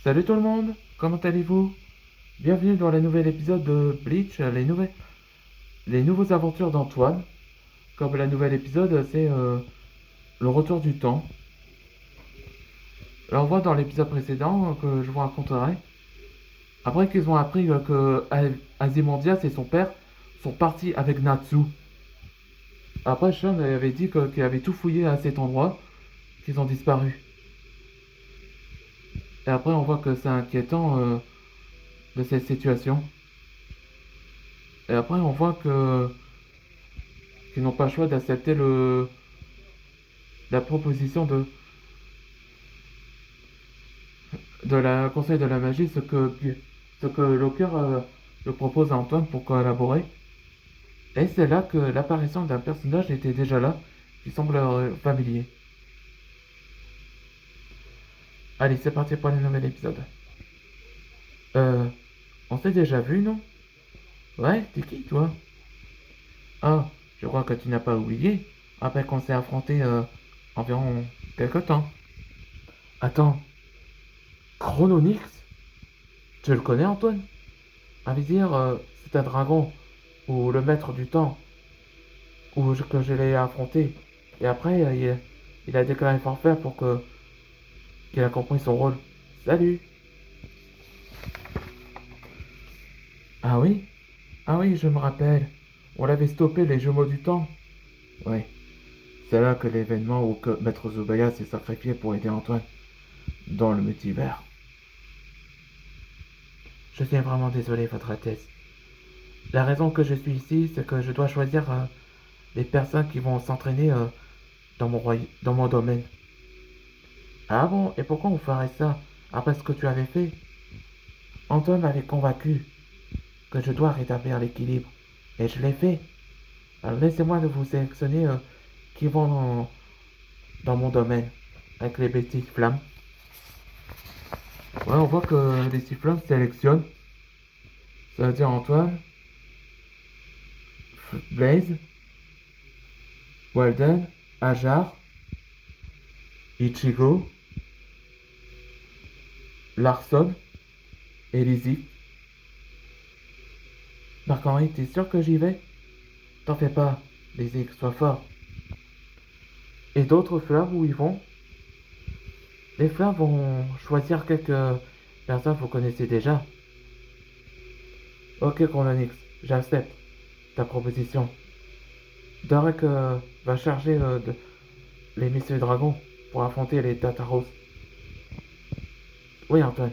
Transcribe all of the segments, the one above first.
Salut tout le monde, comment allez-vous? Bienvenue dans le nouvel épisode de Bleach, les nouveaux aventures d'Antoine. Comme le nouvel épisode, c'est le retour du temps. Alors on voit dans l'épisode précédent que je vous raconterai. Après qu'ils ont appris que Azimondias et son père sont partis avec Natsu. Après Sean avait dit qu'il avait tout fouillé à cet endroit, qu'ils ont disparu. Et après on voit que c'est inquiétant de cette situation. Et après on voit que qu'ils n'ont pas le choix d'accepter la proposition de la Conseil de la Magie, ce que Locker le propose à Antoine pour collaborer. Et c'est là que l'apparition d'un personnage était déjà là, qui semble familier. Allez, c'est parti pour le nouvel épisode. Euh, on s'est déjà vu, non? Ouais, t'es qui, toi? Ah, je crois que tu n'as pas oublié, après qu'on s'est affronté environ quelque temps. Attends, Chrononyx? Tu le connais, Antoine? À vrai dire, c'est un dragon, ou le maître du temps, que je l'ai affronté. Et après, il a déclaré forfait pour qu'il a compris son rôle. Salut. Ah oui? Ah oui, je me rappelle. On l'avait stoppé les jumeaux du temps. Oui. C'est là que l'événement où que Maître Zubaya s'est sacrifié pour aider Antoine dans le multivers. Je suis vraiment désolé, Votre Altesse. La raison que je suis ici, c'est que je dois choisir les personnes qui vont s'entraîner dans mon domaine. Ah bon? Et pourquoi on ferait ça après ce que tu avais fait? Antoine m'avait convaincu que je dois rétablir l'équilibre. Et je l'ai fait. Alors laissez-moi de vous sélectionner qui vont dans mon domaine. Avec les petits flammes. Ouais, on voit que les six flammes sélectionnent. Ça veut dire Antoine, Blaze, Walden, Ajar, Ichigo, Larson et Lizzie. Marc-Henri, t'es sûr que j'y vais? T'en fais pas, Lizzie, sois fort. Et d'autres fleurs où ils vont? Les fleurs vont choisir quelques personnes que vous connaissez déjà. Ok, Chrononix, j'accepte ta proposition. Derek va charger les messieurs dragons pour affronter les Tataros. Oui, Antoine.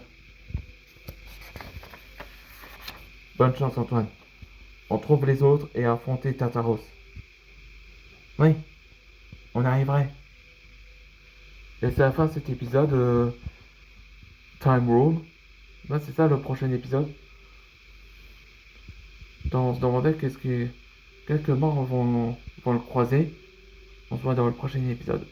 Bonne chance, Antoine. On trouve les autres et affronter Tataros. Oui, on arriverait. Et c'est la fin de cet épisode. Time Room. Ouais, c'est ça le prochain épisode. On se demandait qu'est-ce que quelques morts vont le croiser. On se voit dans le prochain épisode.